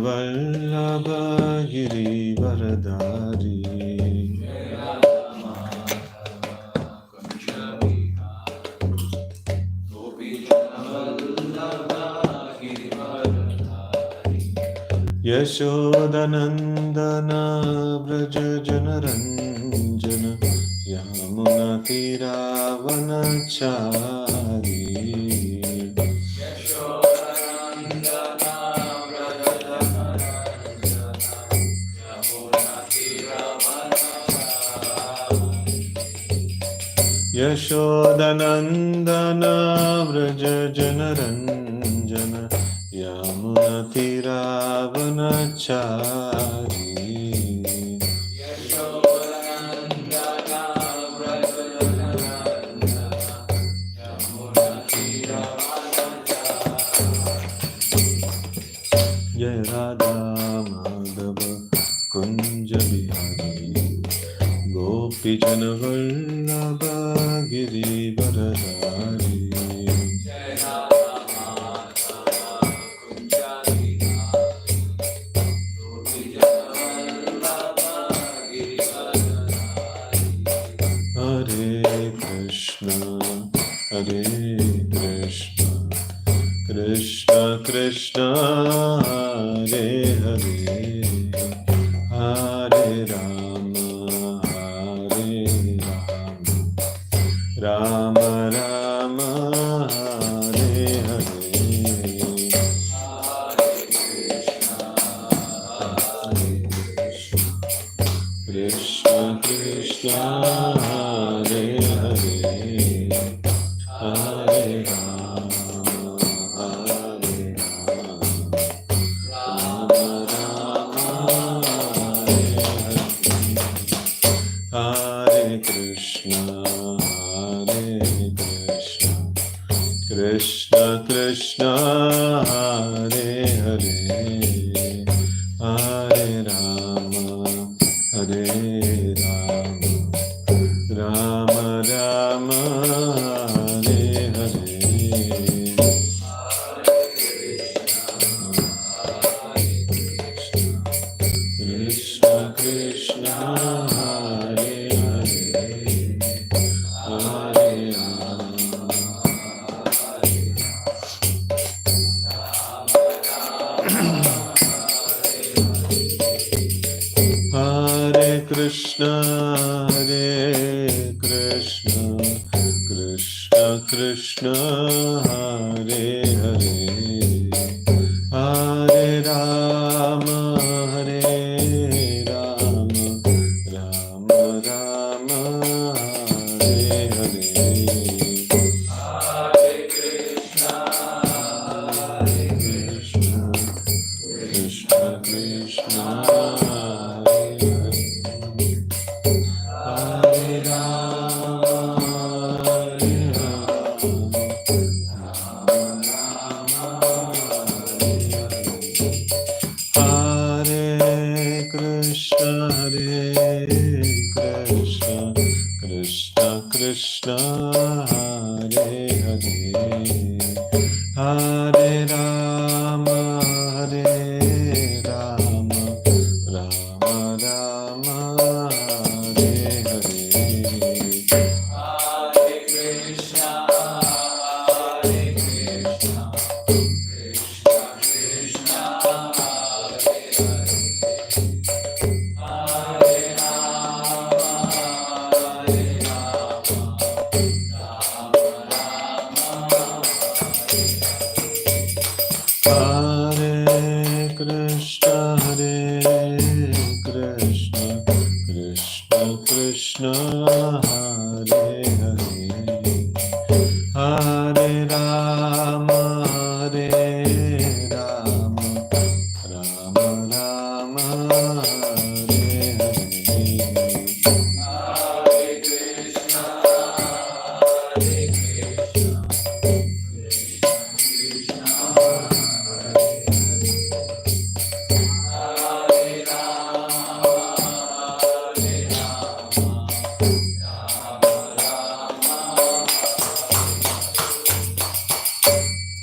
Vallabha Girivaradari Yashodanandana Vraja Janaranjana Yamuna Tiravanachari Yashodanandana Vraja Janaranjana Yamuna Tiravanachari Jai Radha Madhava Kunja Bihari Gopi Jana Vallabha Girivaradari Hare Krishna Hare Krishna Krishna Krishna Hare Hare Hare Rama Hare Rama Rama Hare Hare Krishna Krishna Hare Hare Hare Rama Hare Rama Rama Hare Hare Krishna Krishna Krishna Hare Hare Hare Rama Hare Rama Rama Rama Hare Hare Krishna Krishna Hare Hare Hare Hare Krishna Krishna Krishna Hare Hare Hare Rama Hare Rama Rama Rama Hare Hare Krishna Krishna Krishna Hare Hare Hare Rama Hare Rama Rama Rama Hare Hare Hare Krishna Krishna Krishna Hare Hare Hare Rama Hare Rama Rama Rama Hare Hare Hare Krishna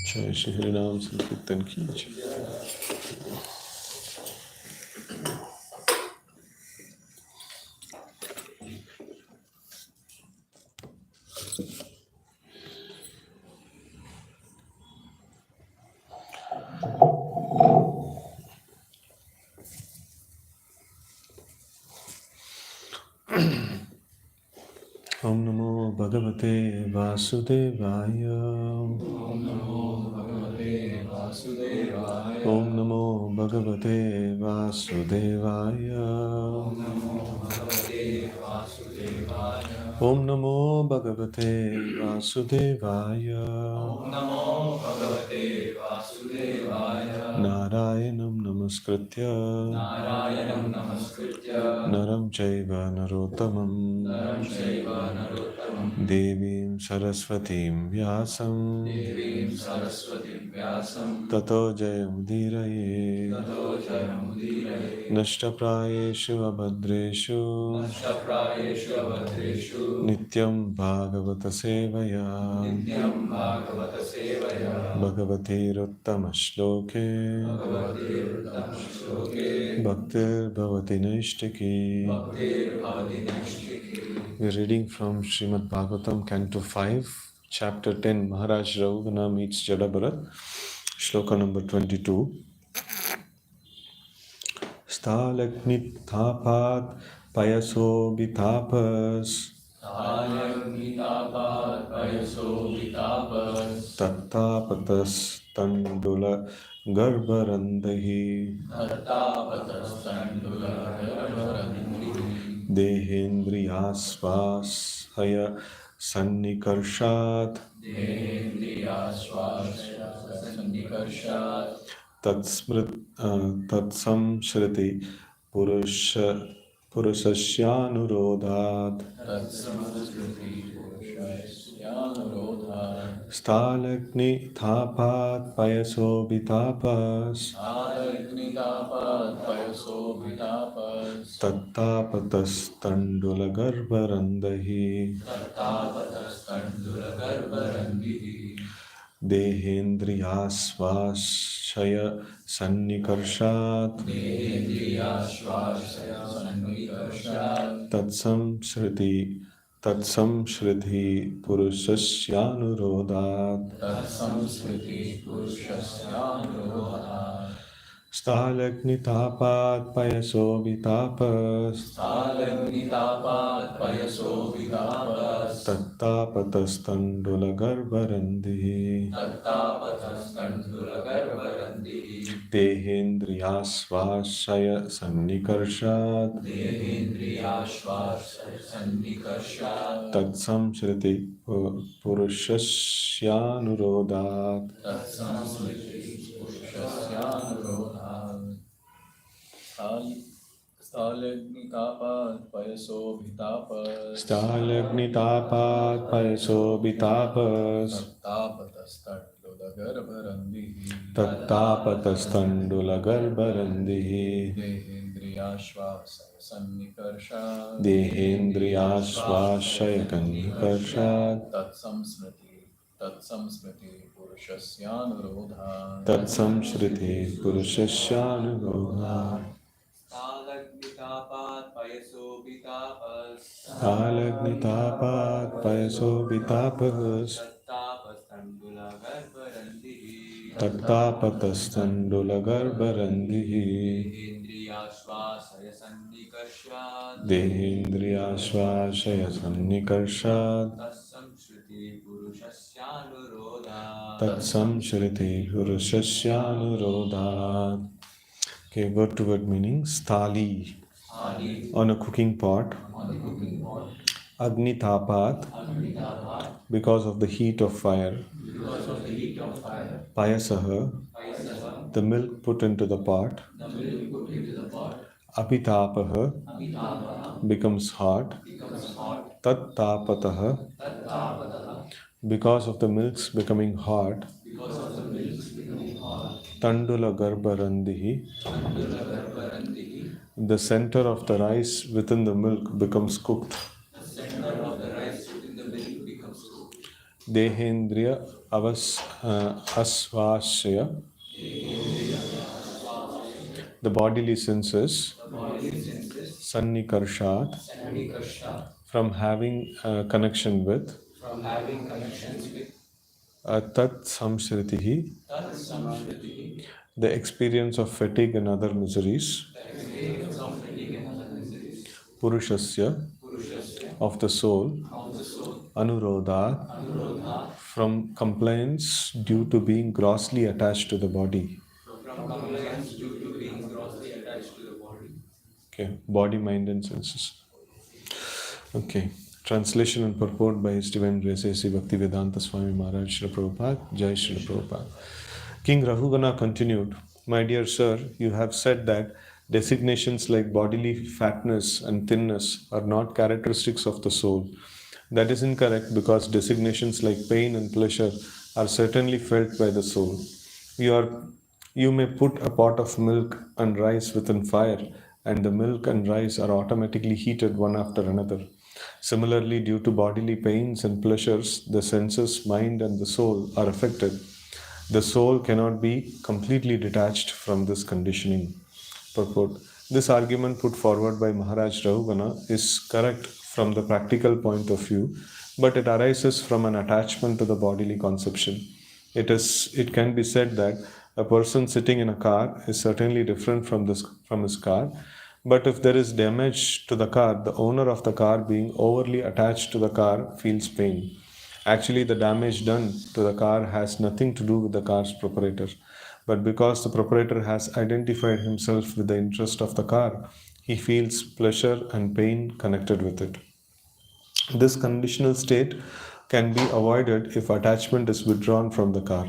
जय श्री हरि नाम संकीर्तन कीजिए। Om Namo Bhagavate Vasudevaya. Om Namo Bhagavate Vasudevaya. Om Namo Bhagavate Vasudevaya. Om Namo Bhagavate Vasudevaya. Om Namo Bhagavate Vasudevaya. Om Namo Bhagavate Vasudevaya. Narayanam Namaskritya Narayanam Namaskritya Naram Chaiva Narottamam Naram Chaiva Narottamam Devim Saraswatim Vyasam Devim Saraswatim Vyasam Tato Jayamudiraye Tato Jayamudiraye Nashtaprayeshu Abhadreshu Nashtaprayeshu Avadreshu Nityam Bhagavata Sevaya Nityam Bhagavata Sevaya Bhagavate Rottama Shloke Bhagavate Uttam Shloke Bhaktir Bhavati Naishtaki. Bhaktir Bhavati Naishtiki. We're reading from Srimad Bhagavatam, Canto 5, Chapter 10, Maharaj Raghuna meets Jadabharat, Shloka number 22. Stalagmithapat payaso bitapas Talyagnitapat payaso vitapas tattapatas tandula garbarandahi Tattapatas tandula garvarandhi dehendriyasvashaya sannikarshat Dehendriya swasya sannikarshat Tatsamshriti Purusasyanurodhat Tatsamskriti purushasyanurodha Stalagni Thapat Payaso Bitapas Talyagnitapat payaso vitapas Tattapatas Tandula Garbarandahi Tattapatas tandula garvarandhi Dehendriyasvashaya Sannikarshat Dehendriya swasya sannikarshat Tatsamshriti Purusasyanurodhat Tatsamskriti purushasyanurodha Stalagnitapat Payaso Vitapas Talyagnitapat payaso vitapas Tattapatas Tandula Garbarandi Tattapatas tandula garvarandhi Dehendriyasvashaya Sannikarshat Dehendriya swasya sannikarshat Tatsamshriti Purusasyanurodhat Tatsamskriti purushasyanurodha Stalagnitapat payaso vitapas Stalagnitapat Payaso Vitapas Tattapatas tandula garvarandhi Tattapatas Tandula Garbarandihi Dehendriya swasya sannikarshat Dehendriyasvashaya Kanikarshat Tatsamsmriti purushasyanurodha Tatsamshriti Purusasyanurodhat Stalagnitapat payaso vitapas Stalagnitapat Payaso Vitapas Tattapas tandula garvarandhi Tattapatas Tandula Garbarandihi Dehendriya swasya sannikarshat Dehendriyasvashaya Sannikarshat Tatsamshriti purushasyanurodha Tatsamshriti Purusasyanurodhat. Okay, word to word meaning. Stali, Ani on a cooking pot. on the cooking pot Agnitapat, Agnitapat because of the heat of fire. because of the heat of fire Payasaha, Payasaha the milk put into the pot. the milk put into the pot Apitapaha, Abhitapah becomes hot. becomes hot Tattapataha, Tattapataha because of the milk's becoming hot. because of the milk becoming hot Tandula Garbarandihi, Tandula garvarandhi the center of the rice within the milk becomes cooked. the center of the rice within the milk becomes cooked Dehendriya Asvashya, the bodily senses. the bodily senses Sannikarshat, Sannikarshat from having connection with. from having connections with Tat Samshritihi, Tatsamshriti the experience of fatigue and other miseries. the experience of fatigue and other miseries Purushasya, Purushasya of the soul. of the anurodha, from compliance due to being grossly attached to the body. from compliance due to being grossly attached to the body. Okay, body, mind, and senses. Okay, translation and purport by His Divine Grace A.C. Bhaktivedanta Swami Maharaj Srila Prabhupada. Jai Srila Prabhupada. King Rahugana continued, "My dear sir, you have said that designations like bodily fatness and thinness are not characteristics of the soul. That is incorrect because designations like pain and pleasure are certainly felt by the soul. You are you may put a pot of milk and rice within fire, and the milk and rice are automatically heated one after another. Similarly, due to bodily pains and pleasures, the senses, mind, and the soul are affected. The soul cannot be completely detached from this conditioning." Purport. This argument put forward by Maharaj Rahugana is correct from the practical point of view, but it arises from an attachment to the bodily conception. It can be said that a person sitting in a car is certainly different from his car, but if there is damage to the car, the owner of the car, being overly attached to the car, feels pain. Actually, the damage done to the car has nothing to do with the car's proprietor, but because the proprietor has identified himself with the interest of the car, he feels pleasure and pain connected with it. This conditional state can be avoided if attachment is withdrawn from the car.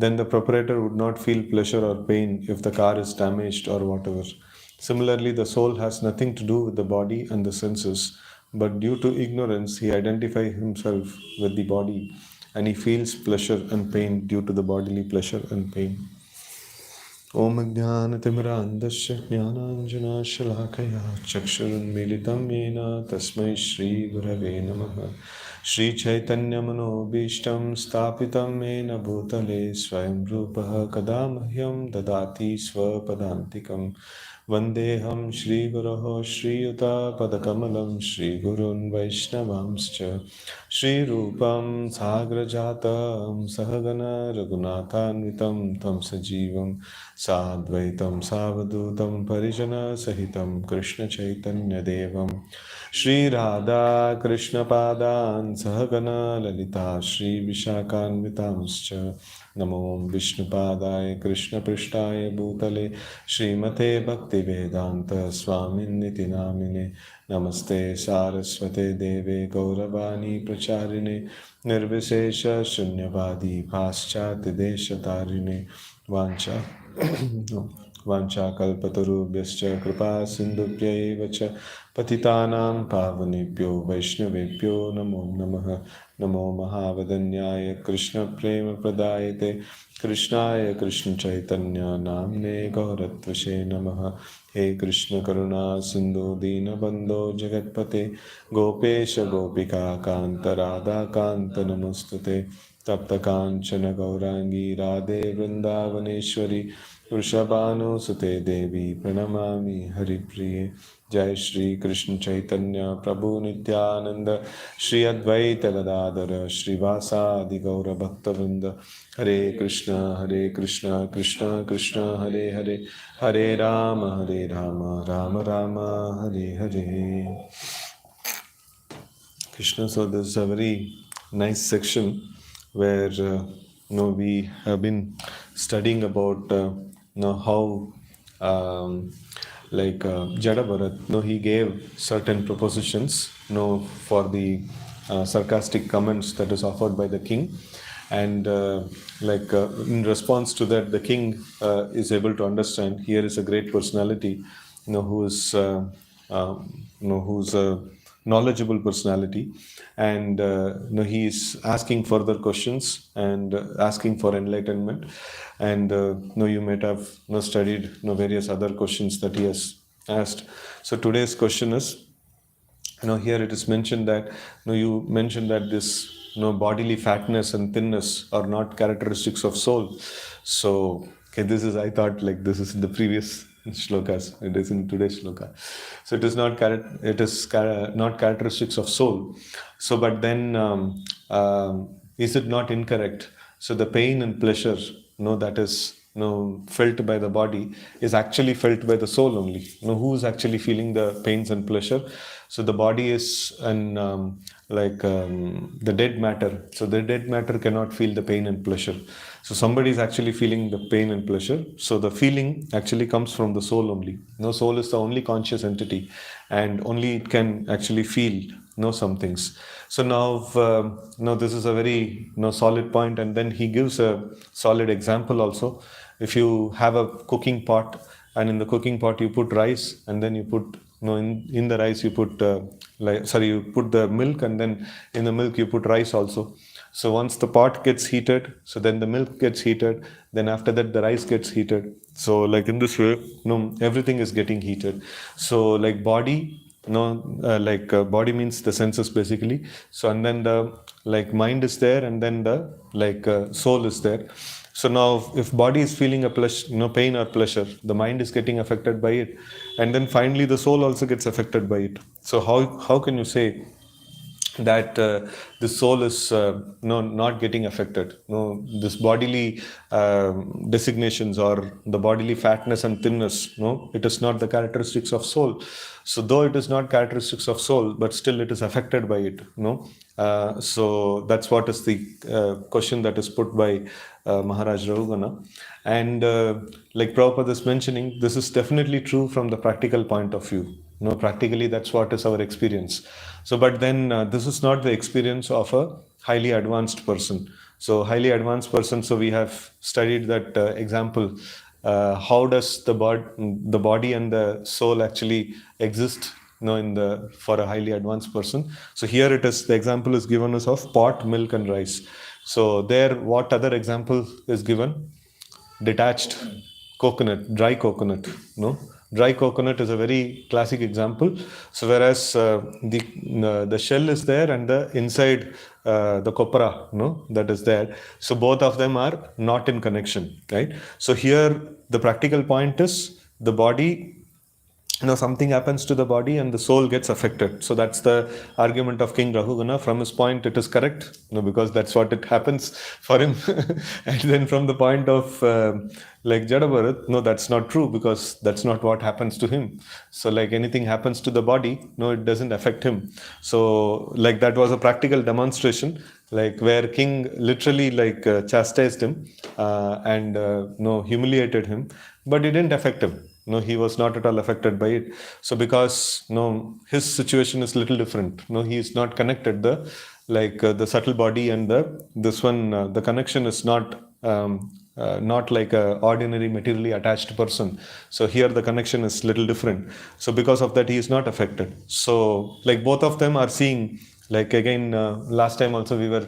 Then the proprietor would not feel pleasure or pain if the car is damaged or whatever. Similarly, the soul has nothing to do with the body and the senses, but due to ignorance, he identifies himself with the body and he feels pleasure and pain due to the bodily pleasure and pain. ॐ ज्ञानतिमिरान्धस्य ज्ञानाञ्जनशलाकया चक्षुरुन्मीलितं येन तस्मै श्रीगुरवे नमः। श्रीचैतन्यमनोभीष्टं स्थापितं येन भूतले स्वयं रूपः कदा मह्यं ददाति स्वपदान्तिकं। वन्देऽहं श्रीगुरोः श्रीयुतापदकमलं श्रीगुरून् वैष्णवांश्च श्रीरूपं साग्रजातं सहगण रघुनाथान्वितं तं सजीवं साद्वैतं सावधूतं परिजनसहितं कृष्णचैतन्यदेवं श्रीराधा कृष्णपादान् सहगण ललिता श्रीविशाखान्वितांश्च नमो विष्णुपादाय कृष्णपृष्ठाय भूतले श्रीमते भक्तिवेदान्त स्वामिन्निति नामिने नमस्ते सारस्वते देवे गौरवाणी प्रचारिणे निर्विशेष शून्यवादी पाश्चात्यदेशतारिणे वाञ्छा वाञ्छाकल्पतरुभ्यश्च कृपा सिन्धुभ्यैव च पतितानां पावनेभ्यो वैष्णवेभ्यो नमो नमः। नमो महावदन्याय कृष्णप्रेमप्रदायते कृष्णाय कृष्णचैतन्य नाम्ने गौरत्वसे नमः। हे कृष्ण करुणा सिन्धु दीनबन्धो जगत्पते गोपेश गोपिका कान्त राधा कान्त नमोस्तुते। तप्त कांचन गौरांगी राधे वृंदावनेश्वरी वृषभानुसुते देवी प्रणमामि हरिप्रिये। जय श्री कृष्ण चैतन्य प्रभु नित्यानंद श्री अद्वैत गदाधर श्रीवासादि गौर भक्तवृंद। हरे Krishna Krishna Krishna Hare Hare Hare Ram Ram Ram Hare Hare. Krishna, so this is a very nice section where we have been studying about how Jada Bharat, he gave certain propositions for the sarcastic comments that is offered by the king, and in response to that, the king is able to understand here is a great personality, who is who's a knowledgeable personality, and he is asking further questions and asking for enlightenment, and you might have studied various other questions that he has asked. So today's question is, here it is mentioned that you mentioned that this bodily fatness and thinness are not characteristics of soul. So okay, this is, I thought, like, this is in the previous shlokas, it is in today's shloka. So it is not not characteristics of soul. So but then is it not incorrect? So the pain and pleasure, that is felt by the body is actually felt by the soul only. Who is actually feeling the pains and pleasure? So the body is the dead matter. So the dead matter cannot feel the pain and pleasure. So somebody is actually feeling the pain and pleasure. So the feeling actually comes from the soul only. Soul is the only conscious entity, and only it can actually feel some things. So now this is a very solid point, and then he gives a solid example also. If you have a cooking pot, and in the cooking pot you put rice, and then you put in the rice you put you put the milk, and then in the milk you put rice also. So once the pot gets heated, so then the milk gets heated, then after that the rice gets heated. So like in this way, everything is getting heated. So like body, body means the senses basically. So and then the mind is there, and then the soul is there. So now if body is feeling a pleasure, pain or pleasure, the mind is getting affected by it, and then finally the soul also gets affected by it. So how can you say that the soul is not getting affected? This bodily designations, or the bodily fatness and thinness, it is not the characteristics of soul. So though it is not characteristics of soul, but still it is affected by it. So that's what is the question that is put by Maharaj Rahugana. And like Prabhupada is mentioning, this is definitely true from the practical point of view. Practically that's what is our experience. So but then this is not the experience of a highly advanced person. So highly advanced person, so we have studied that example. How does the body and the soul actually exist for a highly advanced person? So here it is, the example is given us of pot, milk and rice. So there, what other example is given? Detached coconut, dry coconut. Dry coconut is a very classic example. So whereas the shell is there, and the inside the copra, that is there. So both of them are not in connection, right? So here the practical point is, the body, something happens to the body and the soul gets affected. So that's the argument of King Rahugana. From his point, it is correct, because that's what it happens for him. And then from the point of Jadabharat, no, that's not true, because that's not what happens to him. So like anything happens to the body, no, it doesn't affect him. So like that was a practical demonstration, like where king literally chastised him and humiliated him, but it didn't affect him. He was not at all affected by it. So because his situation is little different. He is not connected. The subtle body and the connection is not like a ordinary materially attached person. So here the connection is little different. So because of that, he is not affected. So like both of them are seeing, like again last time also we were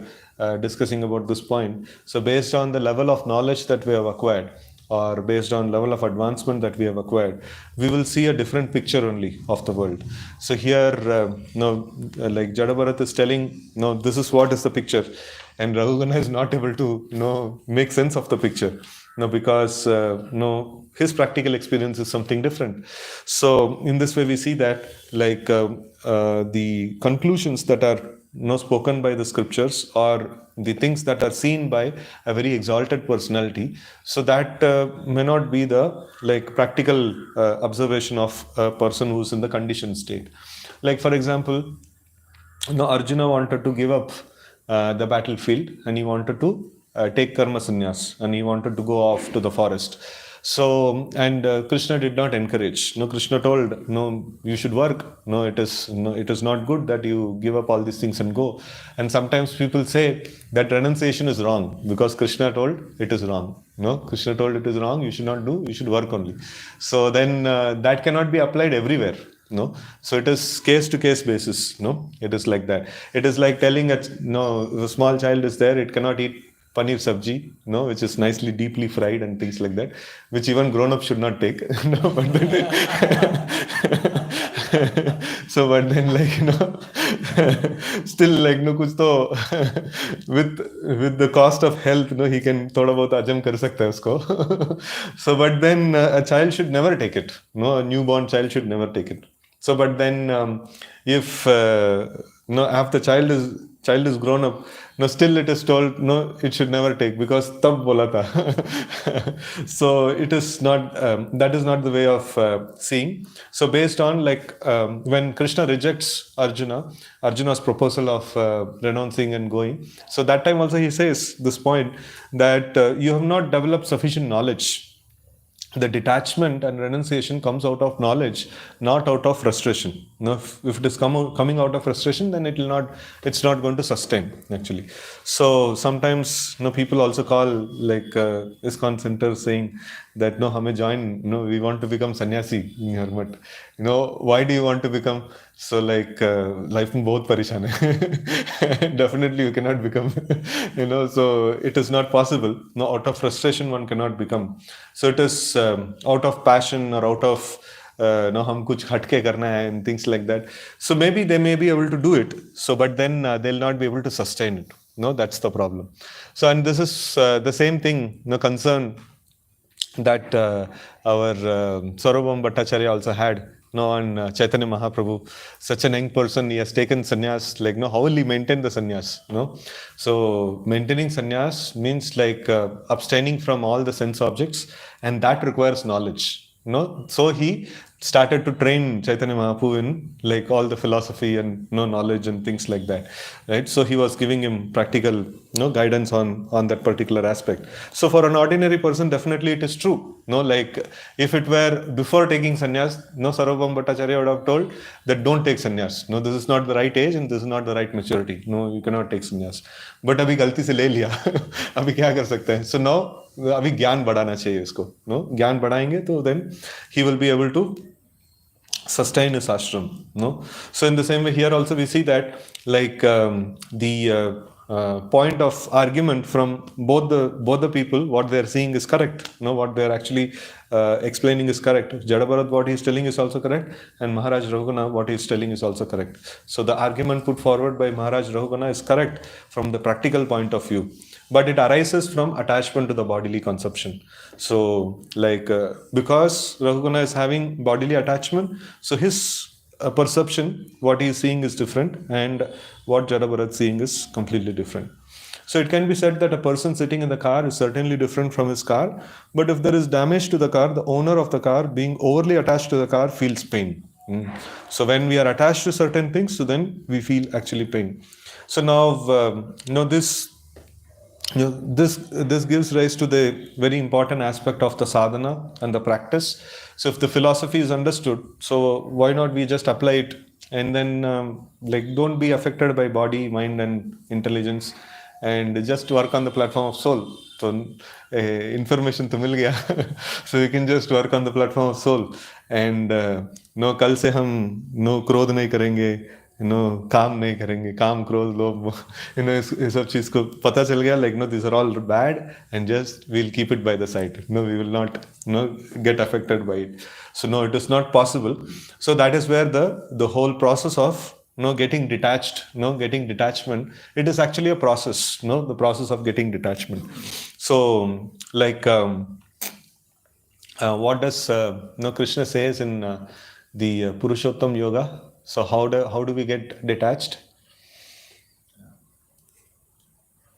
discussing about this point. So based on the level of knowledge that we have acquired, or based on level of advancement that we have acquired, we will see a different picture only of the world. So here, like Jadabharat is telling, this is what is the picture, and Rahugana is not able to, make sense of the picture, because his practical experience is something different. So in this way, we see that the conclusions that are spoken by the scriptures, or the things that are seen by a very exalted personality, so that may not be the practical observation of a person who's in the conditioned state. Like for example, Arjuna wanted to give up the battlefield, and he wanted to take karma sannyas, and he wanted to go off to the forest. So, and Krishna did not encourage. Krishna told, you should work. It is not good that you give up all these things and go. And sometimes people say that renunciation is wrong, because Krishna told it is wrong. Krishna told it is wrong, you should not do, you should work only. So then that cannot be applied everywhere. So it is case to case basis. It is like that. It is like telling a small child is there, it cannot eat paneer sabji, which is nicely deeply fried and things like that, which even grown-ups should not take. But then so but then still kuch to with the cost of health, he can thoda bahut ajam kar sakta hai usko. So but then a child should never take it. A newborn child should never take it. So but then if the child child is grown up, no, still it is told, no, it should never take because tab bola tha. So it is not, that is not the way of seeing. So based on like when Krishna rejects Arjuna's proposal of renouncing and going, so that time also he says this point that you have not developed sufficient knowledge. The detachment and renunciation comes out of knowledge, not out of frustration. No, if it is coming out of frustration, then it's not going to sustain actually. So sometimes people also call like ISKCON center saying that no, hame join, no, we want to become sannyasi, hermit. Why do you want to become? So like life में बहुत परेशान है. Definitely you cannot become, so it is not possible. No, out of frustration one cannot become. So it is out of passion or out of no, हम कुछ हटके करना है and things like that. So maybe they may be able to do it. So but then they'll not be able to sustain it. No, that's the problem. So and this is the same thing, concern that our Saurabham Bhattacharya also had. On Chaitanya Mahaprabhu, such an young person, he has taken sannyas. Like, how will he maintain the sannyas? So maintaining sannyas means like abstaining from all the sense objects, and that requires knowledge. So he started to train Chaitanya Mahaprabhu in like all the philosophy and knowledge and things like that, right? So he was giving him practical guidance on that particular aspect. So for an ordinary person, definitely it is true. Like if it were before taking sannyas, Sarvabhauma Bhattacharya would have told that don't take sannyas. No, this is not the right age and this is not the right maturity. No, you cannot take sannyas. But abhi galti se le liya. Abhi kya kar sakte hain? So now अभी ज्ञान बढ़ाना चाहिए इसको. ज्ञान बढ़ाएंगे तो then he will be able to sustain his ashram. So in the same way here also we see that like the point of argument from both the people, what they are seeing is correct. What they are actually explaining is correct. Jadabharat, what he is telling is also correct, and Maharaj Raghugana, what he is telling is also correct. So the argument put forward by Maharaj Raghugana is correct from the practical point of view, but it arises from attachment to the bodily conception. So like because Raghugana is having bodily attachment, so his perception, what he is seeing is different, and what Jadabharat is seeing is completely different. So it can be said that a person sitting in the car is certainly different from his car, but if there is damage to the car, the owner of the car being overly attached to the car feels pain. So when we are attached to certain things, so then we feel actually pain. So now this gives rise to the very important aspect of the sadhana and the practice. So if the philosophy is understood, so why not we just apply it and then like don't be affected by body, mind and intelligence, and just work on the platform of soul. So information to mil gaya. So you can just work on the platform of soul, and no, kal se hum no krodh nahi karenge, काम नहीं करेंगे, काम क्रोध लोभ, ये सब चीज को पता चल गया, like these are all bad, and just we'll keep it by the side. We will not get affected by it. So no, it is not possible. So that is where the whole process of getting detached, getting detachment, it is actually a process, the process of getting detachment. So like what does Krishna says in the Purushottam Yoga? So how do we get detached?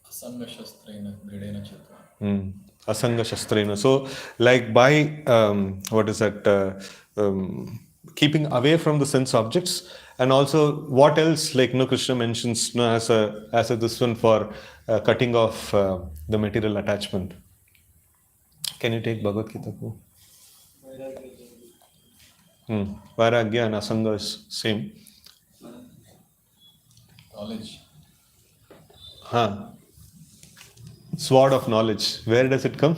Asanga shastrena dridena chitta. Asanga shastrena. So like by what is that? Keeping away from the sense objects, and also what else? Like Krishna mentions as a this one for cutting off the material attachment. Can you take Bhagavad Gita? Vairagya and Asanga is same. Knowledge. Sword of knowledge. Where does it come?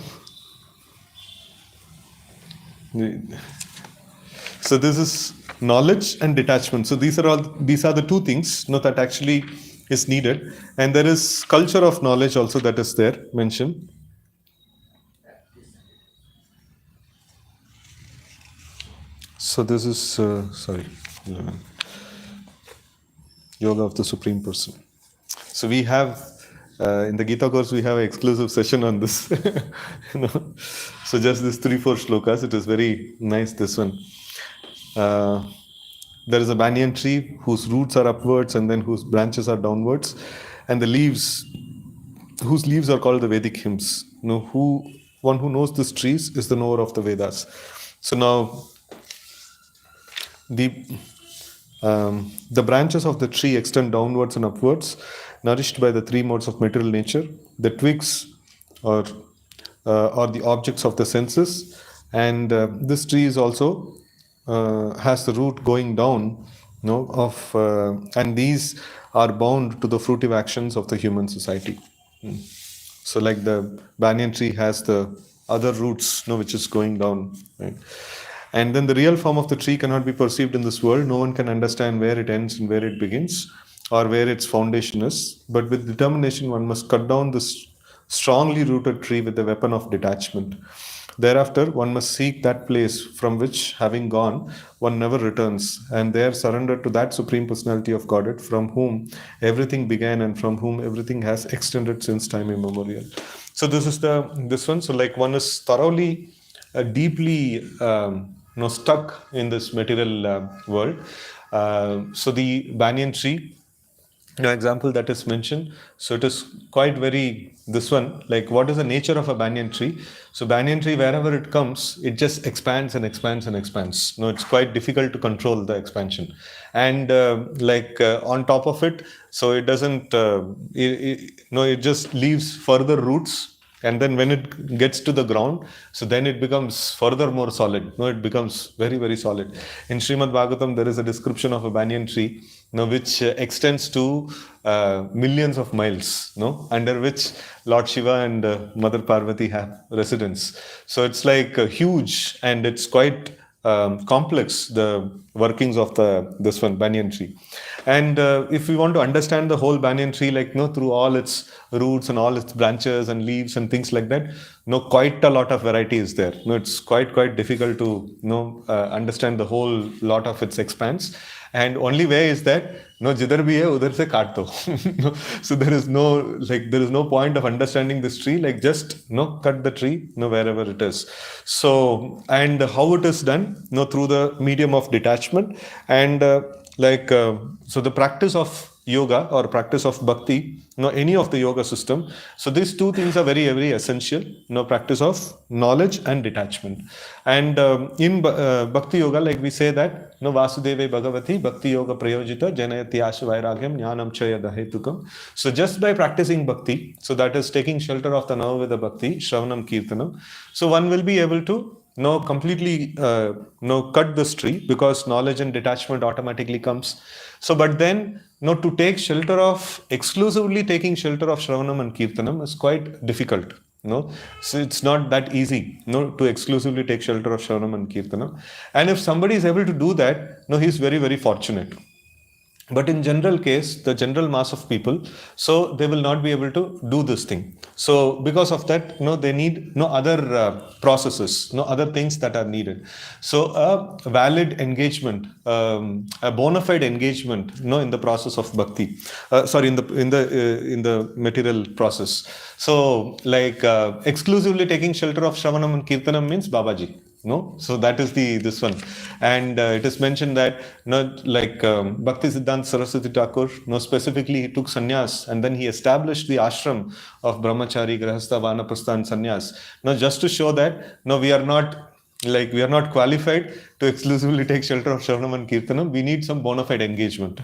So this is knowledge and detachment. So these are the two things that actually is needed. And there is culture of knowledge also that is there mentioned. So this is, 11. Yoga of the Supreme Person. So we have, in the Gita course, we have an exclusive session on this. So just these 3-4 shlokas, it is very nice, this one. there is a banyan tree whose roots are upwards and then whose branches are downwards, and the leaves, whose leaves are called the Vedic hymns. One who knows these trees is the knower of the Vedas. So now the the branches of the tree extend downwards and upwards, nourished by the three modes of material nature. The twigs are, are the objects of the senses, and this tree is also has the root going down, and these are bound to the fruitive actions of the human society. So, like the banyan tree has the other roots, which is going down, right? And then the real form of the tree cannot be perceived in this world. No one can understand where it ends and where it begins, or where its foundation is. But with determination, one must cut down this strongly rooted tree with the weapon of detachment. Thereafter, one must seek that place from which, having gone, one never returns, and there surrender to that Supreme Personality of Godhead from whom everything began and from whom everything has extended since time immemorial. So this is this one. So like one is thoroughly, deeply, stuck in this material world. So the banyan tree, example that is mentioned, so it is quite very, this one, like what is the nature of a banyan tree? So banyan tree, wherever it comes, it just expands and expands and expands. It's quite difficult to control the expansion. And on top of it, so it doesn't it just leaves further roots, and then when it gets to the ground, so then it becomes further more solid. It becomes very, very solid. In Srimad Bhagavatam, there is a description of a banyan tree, which extends to millions of miles, under which Lord Shiva and Mother Parvati have residence. So it's like huge, and it's quite complex, the workings of this one banyan tree. And if we want to understand the whole banyan tree, through all its roots and all its branches and leaves and things like that, quite a lot of variety is there. It's quite difficult to understand the whole lot of its expanse. And only way is that jidhar bhi hai udhar se kaat do. So there is no point of understanding this tree, just cut the tree wherever it is. So, and how it is done, through the medium of detachment. And so the practice of yoga or practice of bhakti, any of the yoga system, so these two things are very, very essential, practice of knowledge and detachment. And in bhakti yoga, like we say that vasudeve bhagavati bhakti yoga prayojita janayati ashu vairagyam jnanam chaya dahetukam. So just by practicing bhakti, so that is taking shelter of the Navaveda bhakti, shravanam kirtanam, so one will be able to completely cut this tree, because knowledge and detachment automatically comes. So but then to take shelter of, exclusively taking shelter of Shravanam and Kirtanam is quite difficult. So it's not that easy to exclusively take shelter of Shravanam and Kirtanam. And if somebody is able to do that, he's very, very fortunate. But in general case, the general mass of people, so they will not be able to do this thing. So because of that, they need other processes, other things that are needed. So a valid engagement, a bona fide engagement, in the process of bhakti, in the material process. So exclusively taking shelter of Shravanam and Kirtanam means Babaji. So that is this one. And it is mentioned that Bhakti Siddhanta Saraswati Thakur, specifically he took sannyas, and then he established the ashram of brahmachari, grahastha, vanaprastha and sannyas, just to show that we are not qualified to exclusively take shelter of Shravanam and Kirtanam. We need some bona fide engagement.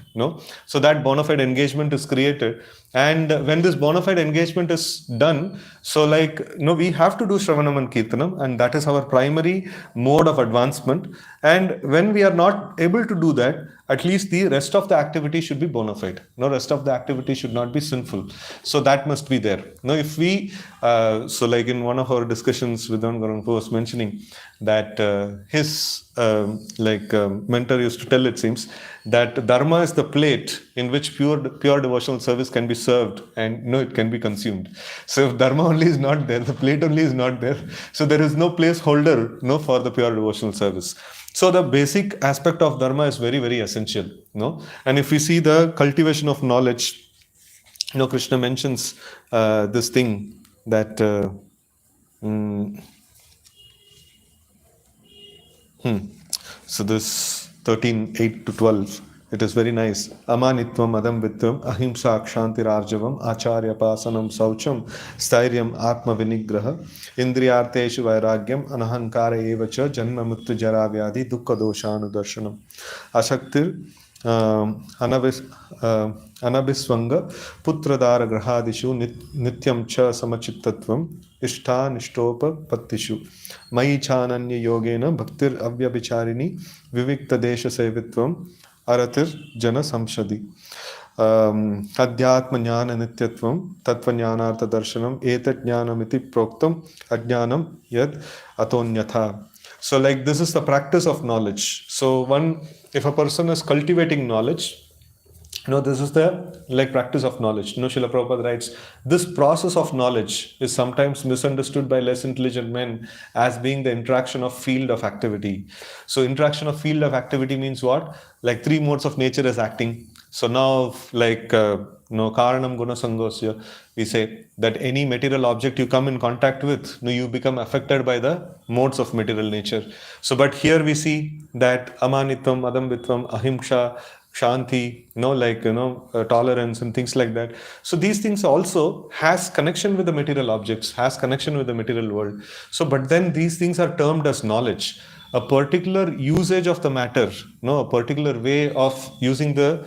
So that bona fide engagement is created. And when this bona fide engagement is done, so we have to do Shravanam and Kirtanam, and that is our primary mode of advancement. And when we are not able to do that, at least the rest of the activity should be bona fide. Rest of the activity should not be sinful. So that must be there. If we, in one of our discussions, Vidwan Gauranga was mentioning that his mentor used to tell, it seems, that dharma is the plate in which pure devotional service can be served, and it can be consumed. So if dharma only is not there, the plate only is not there, so there is no placeholder for the pure devotional service. So the basic aspect of dharma is very, very essential. And if we see the cultivation of knowledge, Krishna mentions this thing that so this 13:8 to 12. It is very nice. Amanitvam Adam Vitvam Ahimsa Kshantirarjavam Acharya Pasanam Saucham Stairyam Atma Vinigraha Indriyarteshu Vairagyam Anahankara Evacha Janma Muttu Jara Vyadhi Dukkha Doshanu Darshanam Ashaktir Anabis Anabiswanga Putradara Grahadishu Nityam Cha Samachittatvam Ishta Nishtopa Pattishu Mai Chananya Yogena Bhaktir Avyabhicharini Vivikta Desha Sevitvam Aratir Jana Samshadi Adhyatma Jnana Nityatvam Tattva Jnanartha Darshanam Etat Jnanamiti Proktam Ajnanam Yad Atonyatha. So like this is the practice of knowledge. So if a person is cultivating knowledge, this is the like practice of knowledge. Srila Prabhupada writes, this process of knowledge is sometimes misunderstood by less intelligent men as being the interaction of field of activity. So interaction of field of activity means what? Like three modes of nature is acting. So now like Karanam Guna Sangosya, we say that any material object you come in contact with, you become affected by the modes of material nature. So but here we see that Amanitvam, Adambitvam, Ahimsa, Shanti, tolerance and things like that. So these things also has connection with the material objects, has connection with the material world. So but then these things are termed as knowledge. A particular usage of the matter, a particular way of using the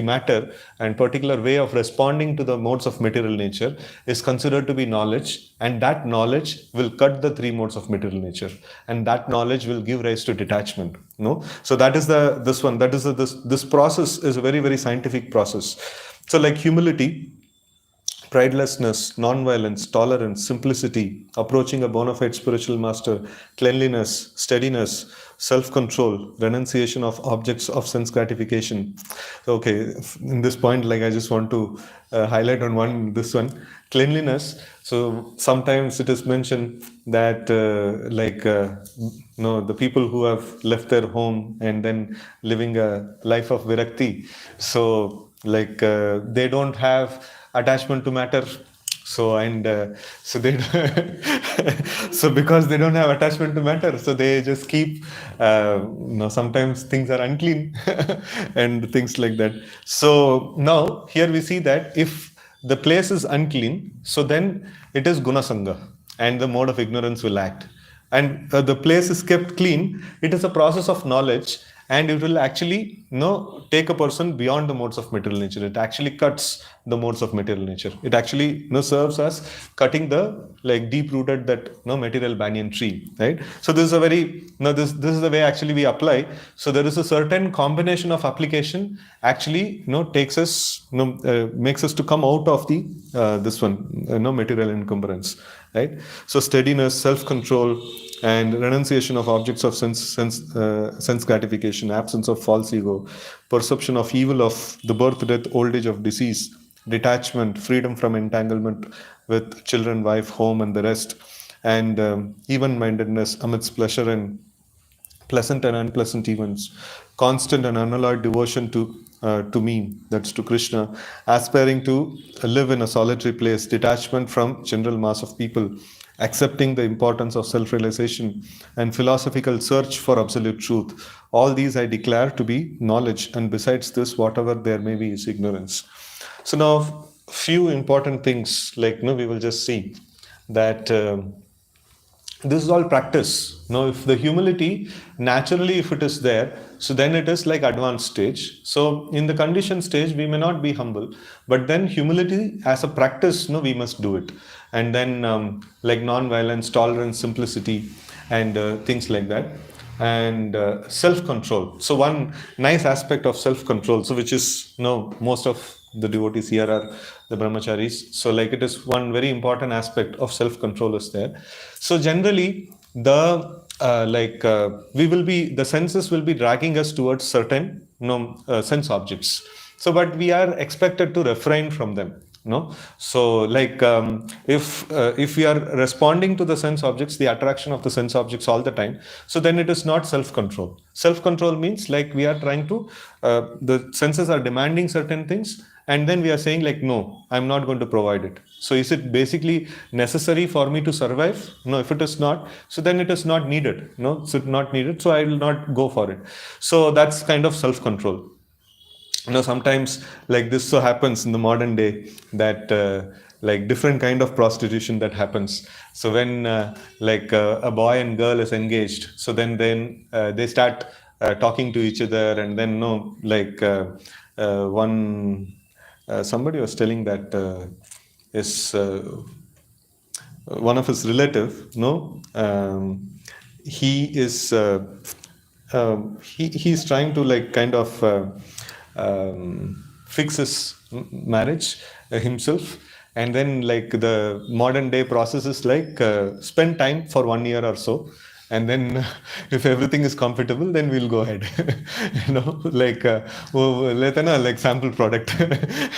matter and particular way of responding to the modes of material nature is considered to be knowledge, and that knowledge will cut the three modes of material nature, and that knowledge will give rise to detachment. So that is this process is a very, very scientific process. So like humility, pridelessness, non-violence, tolerance, simplicity, approaching a bona fide spiritual master, cleanliness, steadiness, self-control, renunciation of objects of sense gratification. Okay, in this point, like I just want to highlight on this one, cleanliness. So sometimes it is mentioned that the people who have left their home and then living a life of virakti, so they don't have attachment to matter. So they so because they don't have attachment to matter, so they just keep sometimes things are unclean and things like that. So now here we see that if the place is unclean, so then it is gunasanga and the mode of ignorance will act. And the place is kept clean, it is a process of knowledge, and it will actually take a person beyond the modes of material nature. It actually cuts the modes of material nature. It actually serves as cutting the deep rooted that material banyan tree, right? So this is a very this is the way actually we apply. So there is a certain combination of application actually takes us makes us to come out of the this one material encumbrance, right? So steadiness, self-control, and renunciation of objects of sense gratification, absence of false ego, perception of evil of the birth, death, old age, of disease, detachment, freedom from entanglement with children, wife, home, and the rest, and even-mindedness amidst pleasure and pleasant and unpleasant events, constant and unalloyed devotion to me, that's to Krishna, aspiring to live in a solitary place, detachment from general mass of people, accepting the importance of self-realization, and philosophical search for absolute truth. All these I declare to be knowledge, and besides this, whatever there may be is ignorance. So now, few important things, we will just see that this is all practice. Now, if the humility, naturally, if it is there, so then it is like advanced stage. So in the conditioned stage, we may not be humble, but then humility as a practice, we must do it. And then non-violence, tolerance, simplicity, and things like that. And self-control. So one nice aspect of self-control, so which is most of the devotees here are the brahmacharis. So it is one very important aspect of self-control is there. So generally the the senses will be dragging us towards certain sense objects. So but we are expected to refrain from them. No, so like if we are responding to the sense objects, the attraction of the sense objects all the time, so then it is not self-control. Self-control means like we are trying to the senses are demanding certain things, and then we are saying like, no, I'm not going to provide it. So is it basically necessary for me to survive? No, if it is not, so then it is not needed. No, so it's not needed, so I will not go for it. So that's kind of self-control. Sometimes like this so happens in the modern day that like different kind of prostitution that happens. So when like a boy and girl is engaged, so then they start talking to each other, and then no like one somebody was telling that is one of his relative, no, he is he's trying to like kind of fix his marriage himself, and then like the modern day process is like spend time for 1 year or so, and then if everything is comfortable, then we'll go ahead. Like वो लेते हैं ना like sample product.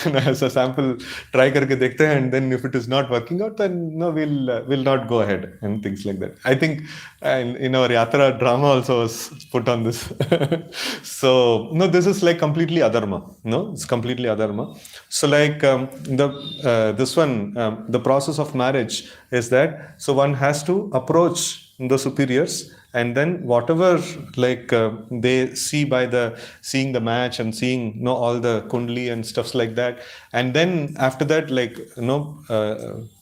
ऐसा sample try करके देखते हैं, and then if it is not working out, then no, we'll not go ahead, and things like that. I think in our yatra drama also was put on this. So no, this is like completely adharma. No, it's completely adharma. So like the this one the process of marriage is that, so one has to approach the superiors, and then whatever like they see by the seeing the match and seeing all the kundli and stuffs like that, and then after that like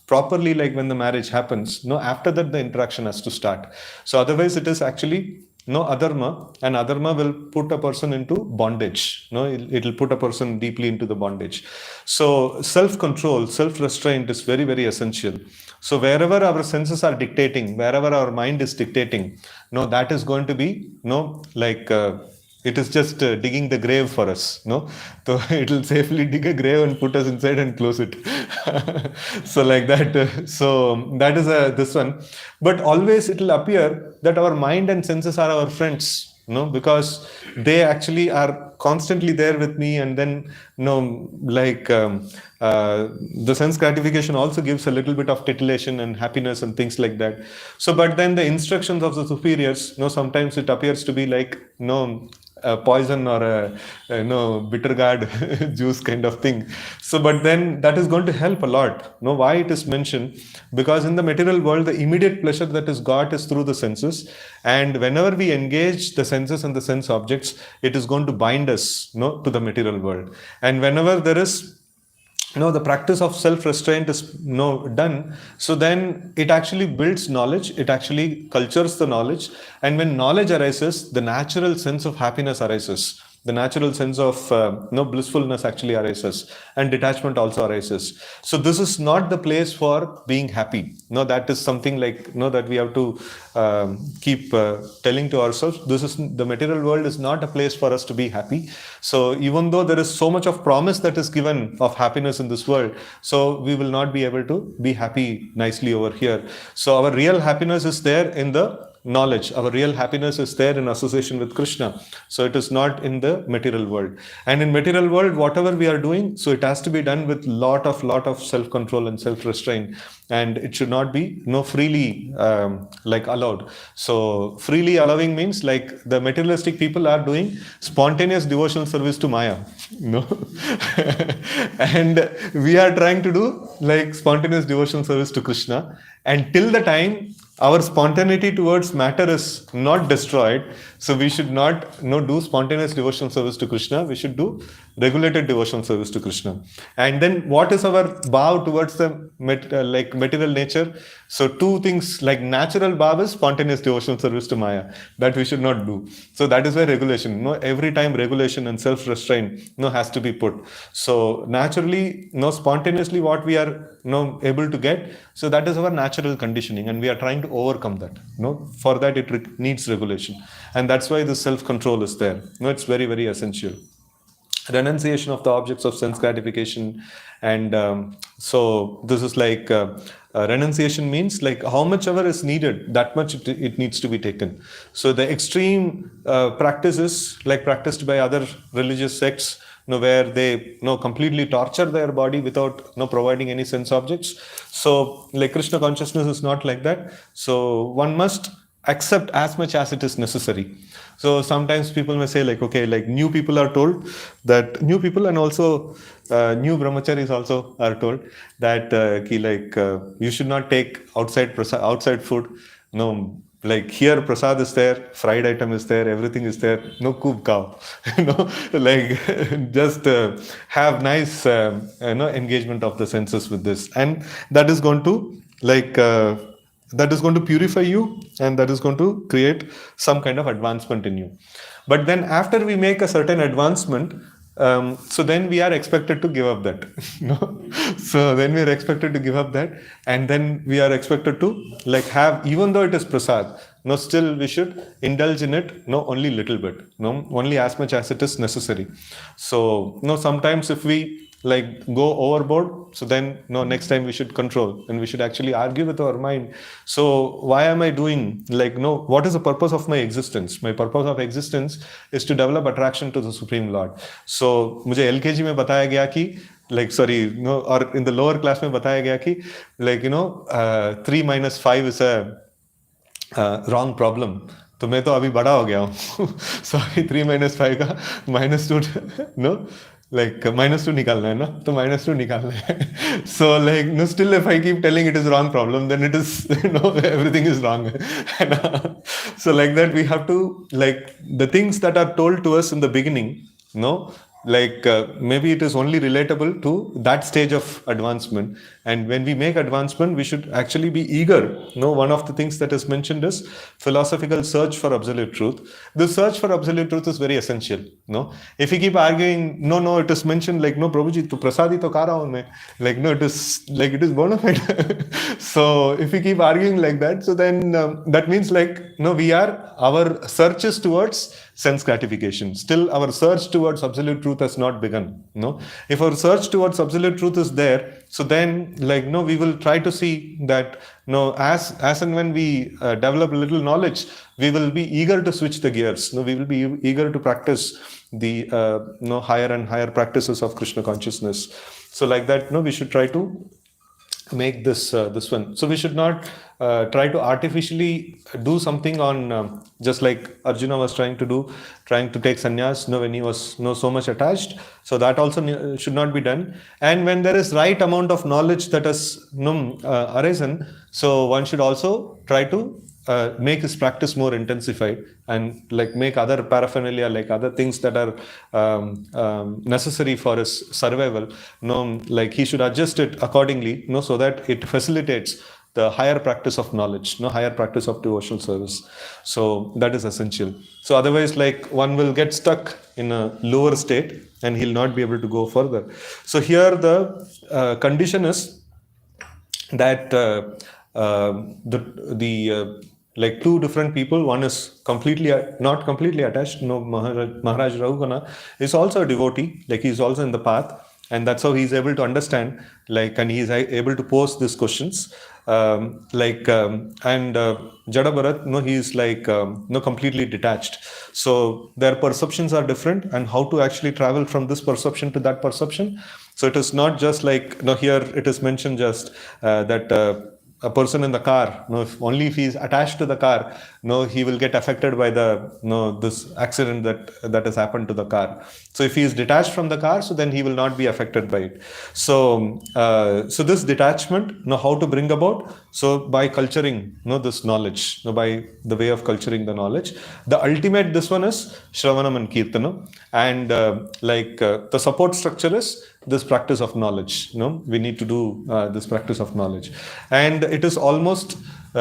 properly, like when the marriage happens, after that the interaction has to start. So otherwise it is actually adharma, and adharma will put a person into bondage. It'll put a person deeply into the bondage. So self control, self restraint is very, very essential. So wherever our senses are dictating, wherever our mind is dictating, that is going to be like it is just digging the grave for us. So it will safely dig a grave and put us inside and close it. So like that. So that is this one. But always it will appear that our mind and senses are our friends. Because they actually are constantly there with me, and then like the sense gratification also gives a little bit of titillation and happiness and things like that. So but then the instructions of the superiors, sometimes it appears to be like a poison or a bitter gourd juice kind of thing. So but then that is going to help a lot. Why it is mentioned? Because in the material world, the immediate pleasure that is got is through the senses, and whenever we engage the senses and the sense objects, it is going to bind us to the material world. And whenever there is the practice of self-restraint is done, so then it actually builds knowledge, it actually cultures the knowledge, and when knowledge arises, the natural sense of happiness arises, the natural sense of blissfulness actually arises, and detachment also arises. So this is not the place for being happy. That is something like that we have to keep telling to ourselves. This is the material world is not a place for us to be happy. So even though there is so much of promise that is given of happiness in this world, so we will not be able to be happy nicely over here. So our real happiness is there in the knowledge. Our real happiness is there in association with Krishna. So it is not in the material world. And in material world, whatever we are doing, so it has to be done with lot of self-control and self-restraint, and it should not be freely like allowed. So freely allowing means like the materialistic people are doing spontaneous devotional service to Maya, and we are trying to do like spontaneous devotional service to Krishna. And till the time our spontaneity towards matter is not destroyed, so we should not do spontaneous devotional service to Krishna. We should do regulated devotional service to Krishna. And then what is our bow towards the like material nature? So two things, like natural bow is spontaneous devotional service to Maya, that we should not do. So that is why regulation, every time regulation and self-restraint has to be put. So naturally, spontaneously what we are able to get, so that is our natural conditioning, and we are trying to overcome that. For that it needs regulation, and that's why the self-control is there. It's very, very essential. Renunciation of the objects of sense gratification. And so this is like renunciation means like how much ever is needed, that much it needs to be taken. So the extreme practices like practiced by other religious sects, where they completely torture their body without providing any sense objects. So like Krishna consciousness is not like that. So one must accept as much as it is necessary. So sometimes people may say like, okay, like new people are told that new people and also new brahmacharis also are told that you should not take outside food. No, like here prasad is there, fried item is there, everything is there, no koob cow. Like just have nice engagement of the senses with this, and that is going to like that is going to purify you, and that is going to create some kind of advancement in you. But then after we make a certain advancement, so then we are expected to give up that. So then we are expected to give up that, and then we are expected to like have, even though it is prasad, still we should indulge in it, only little bit, only as much as it is necessary. So sometimes if we like go overboard, so then next time we should control, and we should actually argue with our mind. So why am I doing, like, what is the purpose of my existence? My purpose of existence is to develop attraction to the Supreme Lord. So मुझे LKG में बताया गया कि like sorry or in the lower class में बताया गया कि like 3 minus 5 is a wrong problem. तो मैं तो अभी बड़ा हो गया हूँ. सॉरी 3 minus 5 का -2 like -2 निकालना है ना, तो -2 निकालना है. So like still if I keep telling it is wrong problem, then it is everything is wrong. So like that we have to, like, the things that are told to us in the beginning, like maybe it is only relatable to that stage of advancement, and when we make advancement we should actually be eager. One of the things that is mentioned is philosophical search for absolute truth. The search for absolute truth is very essential. If we keep arguing, no it is mentioned like, no Prabhuji to prasadi to kha raha hu main, like it is bona fide. So if we keep arguing like that, so then that means like our search is towards sense gratification. Still our search towards absolute truth has not begun. If our search towards absolute truth is there, so then like we will try to see that as and when we develop a little knowledge, we will be eager to switch the gears. We will be eager to practice the higher and higher practices of Krishna consciousness. So like that we should try to make this one. So we should not try to artificially do something on just like Arjuna was trying to take sannyas when he was so much attached. So that also should not be done. And when there is right amount of knowledge that has arisen, so one should also try to make his practice more intensified, and like make other paraphernalia, like other things that are necessary for his survival. Like he should adjust it accordingly, so that it facilitates the higher practice of knowledge, higher practice of devotional service. So that is essential. So otherwise, like one will get stuck in a lower state, and he'll not be able to go further. So here the condition is that the like two different people, one is not completely attached. Maharaj Raghugana is also a devotee, like he's also in the path, and that's how he's able to understand, like, and he's able to pose these questions. And Jada Bharat, he's like completely detached. So their perceptions are different, and how to actually travel from this perception to that perception. So it is not just like here it is mentioned just that a person in the car, if he is attached to the car, he will get affected by the this accident that has happened to the car. So if he is detached from the car, so then he will not be affected by it. So so this detachment, how to bring about? So by culturing this knowledge, by the way of culturing the knowledge. The ultimate, this one is Shravanam and Kirtanam, and the support structure is this practice of knowledge. We need to do this practice of knowledge, and it is almost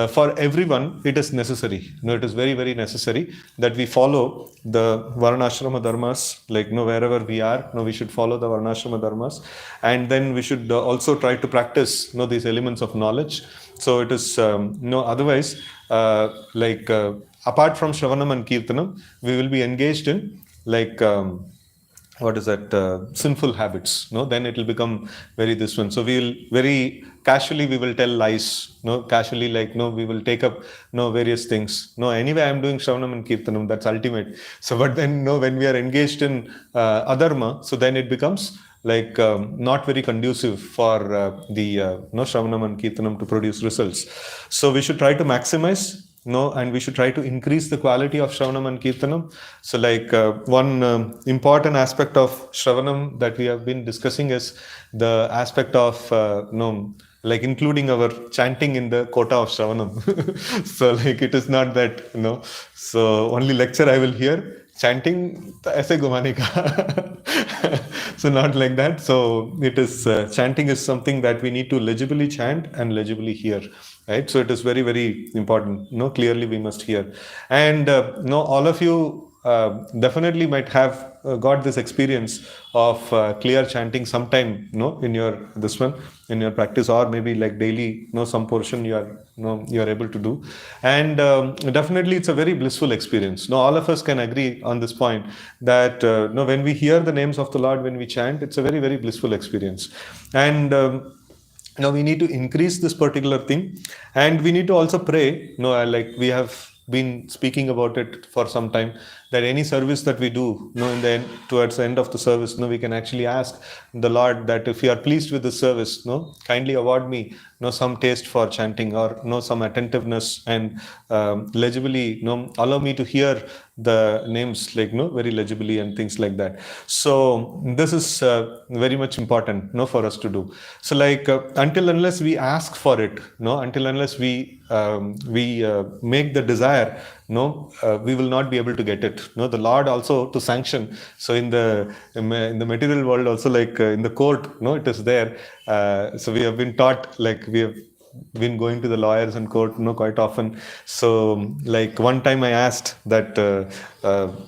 for everyone, it is necessary. It is very, very necessary that we follow the Varnashrama dharmas, like wherever we are, we should follow the Varnashrama dharmas, and then we should also try to practice these elements of knowledge. So it is otherwise apart from Shravanam and Kirtanam, we will be engaged in what is that, sinful habits, no, then it will become very this one. So we will very casually we will tell lies, no, casually, like, no, we will take up, no, various things, no, anyway I'm doing shravanam and kirtanam, that's ultimate. So but then, no, when we are engaged in adharma, so then it becomes like not very conducive for the no, shravanam and kirtanam to produce results. So we should try to maximize, no, and we should try to increase the quality of shravanam and kirtanam. So like one important aspect of shravanam that we have been discussing is the aspect of no, like including our chanting in the quota of shravanam. So like it is not that, you know, so only lecture I will hear, chanting ऐसे घुमाने का. So not like that. So it is chanting is something that we need to legibly chant and legibly hear, right? So it is very, very important. No, clearly we must hear. And no, all of you definitely might have got this experience of clear chanting sometime, no, in your this one, in your practice, or maybe like daily, no, some portion you are, no, you are able to do. And definitely it's a very blissful experience. No, all of us can agree on this point that no, when we hear the names of the Lord, when we chant, it's a very, very blissful experience. And now we need to increase this particular thing, and we need to also pray, like we have been speaking about it for some time, that any service that we do, in the end, towards the end of the service, we can actually ask the Lord that if you are pleased with the service, kindly award me, some taste for chanting, or some attentiveness, and legibly, allow me to hear the names, like, very legibly and things like that. So this is very much important, for us to do. So like until unless we ask for it, until unless we make the desire, we will not be able to get it. The Lord also to sanction. So in the material world also, like in the court, it is there. So we have been taught, like we have been going to the lawyers and court, quite often. So like one time I asked that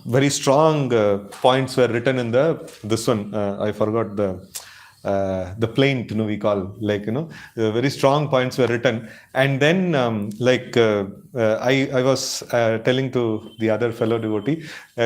very strong points were written in this one. I forgot the plaint, we call, like, very strong points were written. And then I was telling to the other fellow devotee,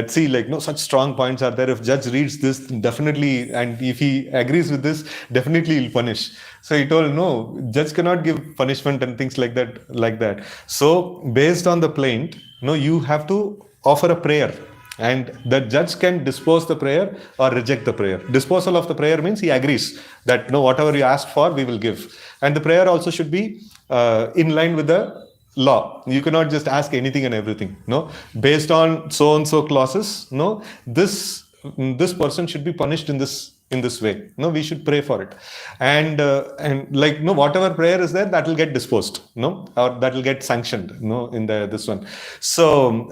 see, like, such strong points are there. If judge reads this, definitely, and if he agrees with this, definitely he'll punish. So he told, no, judge cannot give punishment and things like that. So based on the plaint, you have to offer a prayer, and the judge can dispose the prayer or reject the prayer. Disposal of the prayer means he agrees that, no, whatever you asked for, we will give. And the prayer also should be in line with the law. You cannot just ask anything and everything. Based on so and so clauses, this person should be punished in this way. We should pray for it. And like, whatever prayer is there, that will get disposed, or that will get sanctioned, in this one. So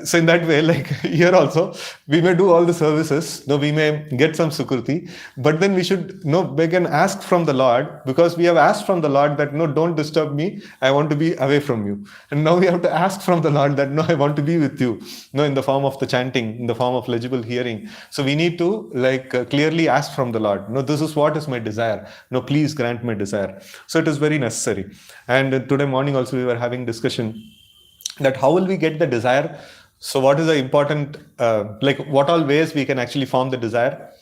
so in that way, like here also, we may do all the services, we may get some sukruti, but then we should beg and ask from the Lord, because we have asked from the Lord that, don't disturb me, I want to be away from you. And now we have to ask from the Lord that, I want to be with you, in the form of the chanting, in the form of legible hearing. So we need to, like, clearly ask from the Lord, this is what is my desire, please grant my desire. So it is very necessary. And today morning also we were having discussion that how will we get the desire. So what is the important, like what all ways we can actually form the desire?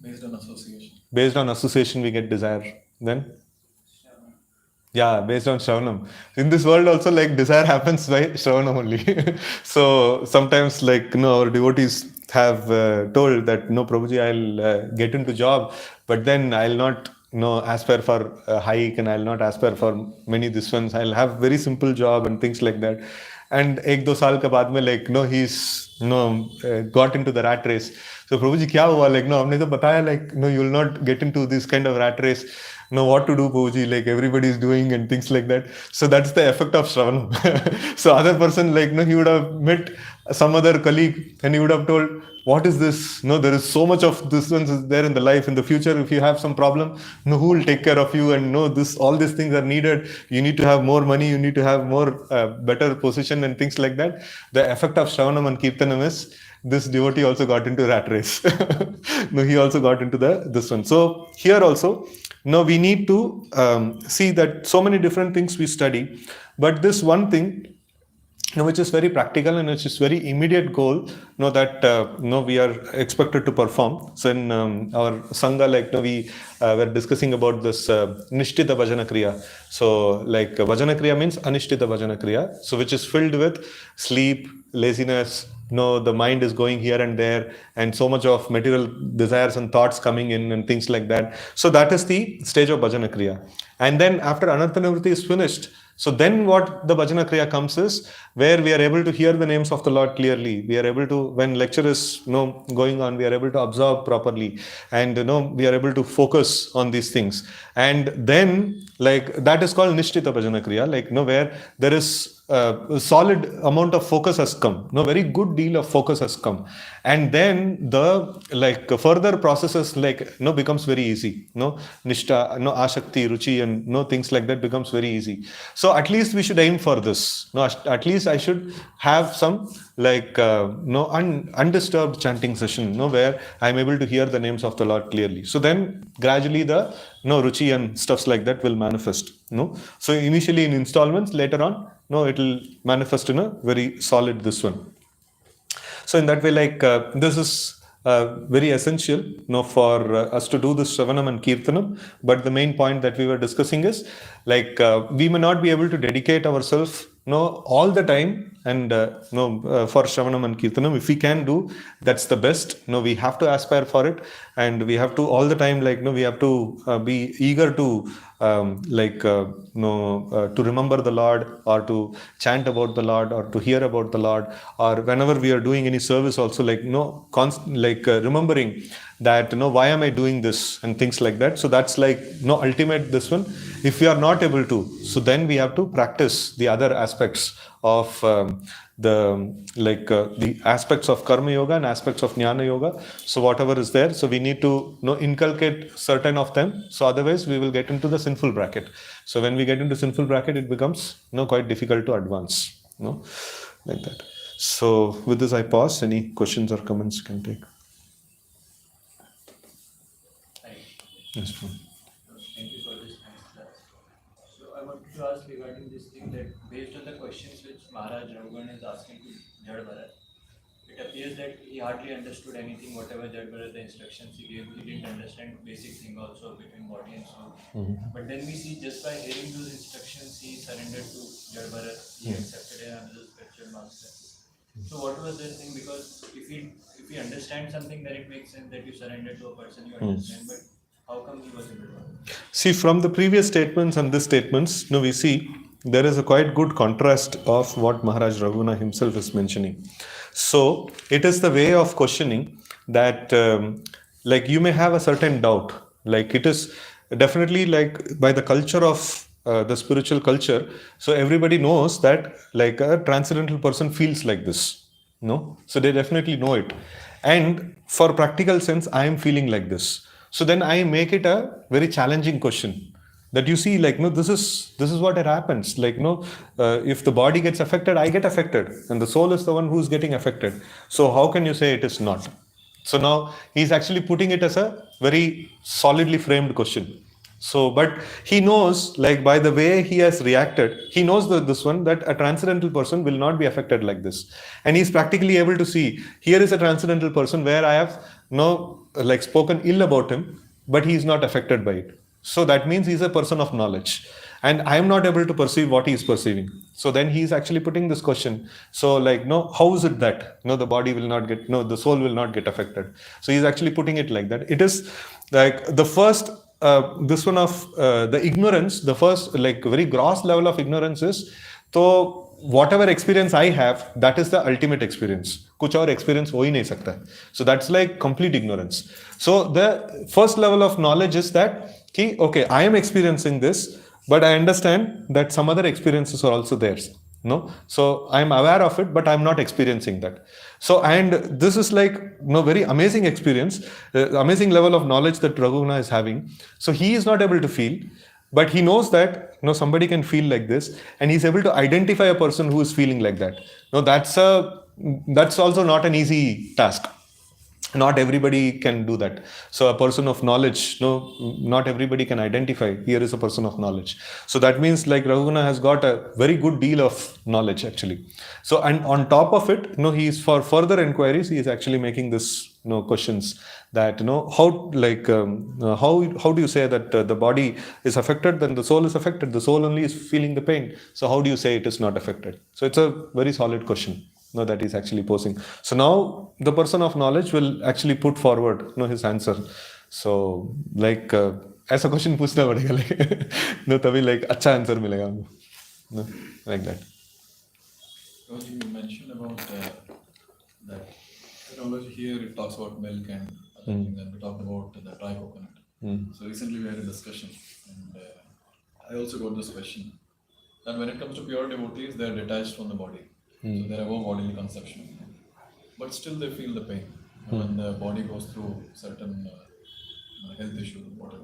Based on association. Based on association we get desire. Then? Yeah, based on Shravanam. In this world also, like, desire happens by Shravanam only. So sometimes, like, our devotees have told that, no, Prabhuji, I'll get into job, but then I'll not, aspire for a hike, and I'll not aspire for many this ones. I'll have very simple job and things like that. And 1-2 साल के बाद में, like, he's got into the rat race. So Prabhuji, क्या हुआ? Like, हमने तो बताया, like, you will not get into this kind of rat race. What to do, Prabhuji? Like, everybody is doing and things like that. So that's the effect of Shravanam. So other person, like, he would have met some other colleague and he would have told, what is this? There is so much of this one is there in the life. In the future, if you have some problem, who will take care of you? And all these things are needed. You need to have more money. You need to have more better position and things like that. The effect of Shravanam and Kirtanam is this devotee also got into rat race. He also got into this one. So here also, we need to see that so many different things we study, but this one thing which is very practical and which is very immediate goal, that we are expected to perform. So in our sangha, like we were discussing about this nishtita bhajana kriya. So like bhajana kriya means anishtita bhajana kriya, so which is filled with sleep, laziness, the mind is going here and there, and so much of material desires and thoughts coming in and things like that. So that is the stage of bhajana kriya. And then after anartha nivritti is finished, so then what the bhajana kriya comes is where we are able to hear the names of the Lord clearly. We are able to, when lecture is going on, we are able to observe properly, and we are able to focus on these things. And then like that is called nishtita bhajana kriya, like where there is a solid amount of focus has come, very good deal of focus has come, and then the like further processes like becomes very easy. Nishta, ashakti, ruchi, and things like that becomes very easy. So at least we should aim for this. At least I should have some like undisturbed chanting session, where I'm able to hear the names of the Lord clearly. So then gradually the ruchi and stuffs like that will manifest. So initially in installments, later on it will manifest in a very solid this one. So in that way, like this is very essential for us to do this Shravanam and Kirtanam. But the main point that we were discussing is like we may not be able to dedicate ourselves all the time and for Shravanam and Kirtanam. If we can do, that's the best. We have to aspire for it, and we have to all the time we have to be eager to to remember the Lord, or to chant about the Lord, or to hear about the Lord, or whenever we are doing any service also remembering that why am I doing this and things like that. So that's like ultimate this one. If we are not able to, so then we have to practice the other aspects of the aspects of karma yoga and aspects of jnana yoga. So whatever is there, so we need to inculcate certain of them. So otherwise we will get into the sinful bracket. So when we get into sinful bracket, it becomes quite difficult to advance. Like that. So with this I pause. Any questions or comments you can take? Yes, Thank you for this nice class. So I wanted to ask regarding this thing that based on the questions which Maharaj Raghugan is asking to Jad Bharat, it appears that he hardly understood anything, whatever Jad Bharat, the instructions he gave. He didn't understand basic thing also between body and soul. But then we see just by hearing those instructions, he surrendered to Jad Bharat, he accepted another spiritual master. So what was the thing? Because if you understand something, then it makes sense that you surrender to a person you understand. But how come he was able to? See, from the previous statements and these statements, we see there is a quite good contrast of what Maharaj Raghuna himself is mentioning. So it is the way of questioning that like you may have a certain doubt. Like it is definitely like by the culture of the spiritual culture. So everybody knows that like a transcendental person feels like this. So they definitely know it. And for practical sense, I am feeling like this. So then I make it a very challenging question that you see like this is what it happens, like if the body gets affected, I get affected, and the soul is the one who's getting affected. So how can you say it is not? So now he's actually putting it as a very solidly framed question. So but he knows, like by the way he has reacted, he knows that a transcendental person will not be affected like this, and he's practically able to see here is a transcendental person where I have spoken ill about him, but he is not affected by it. So that means he's a person of knowledge, and I am not able to perceive what he is perceiving. So then he is actually putting this question. So like how is it that the body will not get the soul will not get affected? So he's actually putting it like that. It is like the first this one of the ignorance, the first like very gross level of ignorance is, so whatever experience I have, that is the ultimate experience. Kuch aur experience ho hi nahi sakta. So that's like complete ignorance. So the first level of knowledge is that okay, I am experiencing this, but I understand that some other experiences are also there. So I am aware of it, but I am not experiencing that. So, and this is like very amazing experience, amazing level of knowledge that Raghuna is having. So he is not able to feel, but he knows that somebody can feel like this, and he's able to identify a person who is feeling like that. That's also not an easy task. not everybody can do that. So a person of knowledge, no, not everybody can identify here is a person of knowledge. So that means like Raghugana has got a very good deal of knowledge actually. So and on top of it, he is for further inquiries, he is actually making this questions that how like how do you say that the body is affected, then the soul is affected, the soul only is feeling the pain, so how do you say it is not affected? So it's a very solid question that he's actually posing. So now the person of knowledge will actually put forward his answer. So like ऐसा question पूछना पड़ेगा like तभी like अच्छा answer मिलेगा हमको like that. Because you mentioned about that technology here, it talks about milk and other things, and we talked about the dry coconut. So recently we had a discussion, and I also got this question. And when it comes to pure devotees, they are detached from the body. So they have no bodily conception. But still they feel the pain when the body goes through certain health issues, whatever.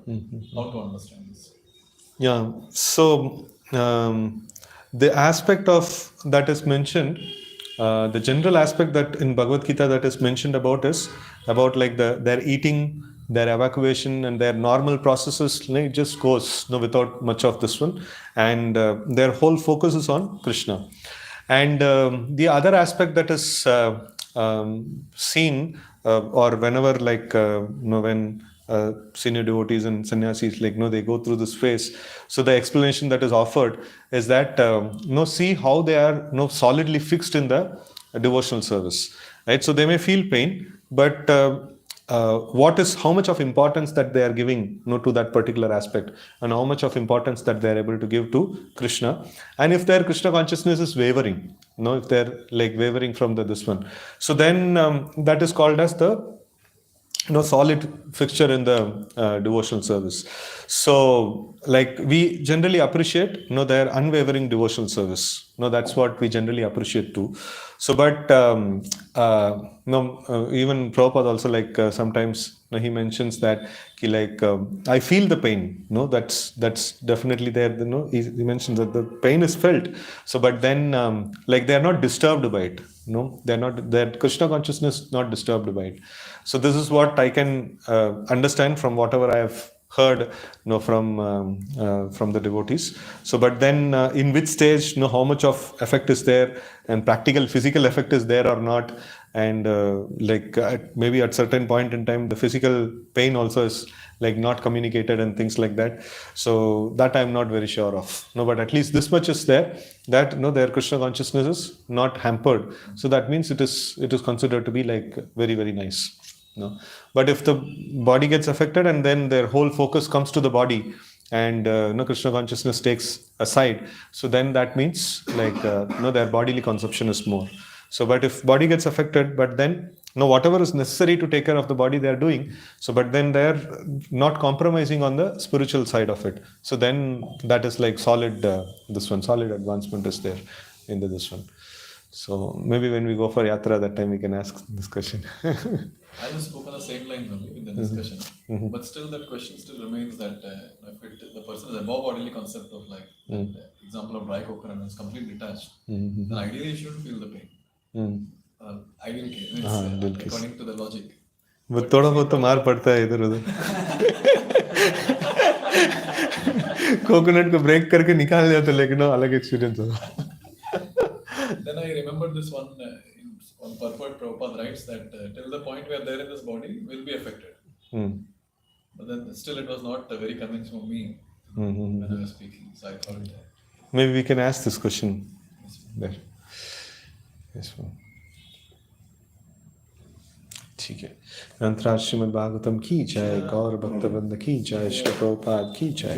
How to understand this? Yeah. So the aspect of that is mentioned, the general aspect that in Bhagavad Gita that is mentioned about is about like their eating, their evacuation, and their normal processes. It just goes without much of this one, and their whole focus is on Krishna. And the other aspect that is seen, or whenever like when senior devotees and sannyasis they go through this phase, so the explanation that is offered is that see how they are solidly fixed in the devotional service, right? So they may feel pain, but what is how much of importance that they are giving to that particular aspect, and how much of importance that they are able to give to Krishna. And if their Krishna consciousness is wavering, if they're like wavering from this one, so then that is called as the solid fixture in the devotional service. So like we generally appreciate their unwavering devotional service. That's what we generally appreciate too. So but even Prabhupada also like sometimes he mentions that like I feel the pain. That's definitely there. He mentions that the pain is felt. So but then like they are not disturbed by it. They're not, their Krishna consciousness not disturbed by it. So this is what I can understand from whatever I have heard from the devotees. So but then in which stage how much of effect is there, and practical physical effect is there or not, and like maybe at certain point in time the physical pain also is like not communicated and things like that. So that I'm not very sure of. But at least this much is there, that their Krishna consciousness is not hampered. So that means it is considered to be like very, very nice. But if the body gets affected and then their whole focus comes to the body, and Krishna consciousness takes aside, so then that means like their bodily consumption is more. So but if body gets affected, but then whatever is necessary to take care of the body they are doing, so but then they are not compromising on the spiritual side of it. So then that is like solid, this one solid advancement is there into this one. So maybe when we go for yatra, that time we can ask this question. I just spoke on the same lines only in the discussion, but still that question still remains that if the person is above bodily concept of life, example of dry coconut is completely detached, then ideally you shouldn't feel the pain. Ideal case, according to the logic. But थोड़ा बहुत तो मार पड़ता है इधर उधर. Coconut को break करके निकाल दिया तो लेकिन अलग एक्सपीरियंस होगा. Then I remember this one on purport Prabhupada writes that till the point where they're in this body will be affected. But then still it was not very convincing for me when I was speaking. So I thought maybe we can ask this question there. Yes, ma'am. ठीक है. अंतराज श्रीमद् भागवतम की जय, गौर भक्तवृंद की जय, श्री प्रभुपाद की जय.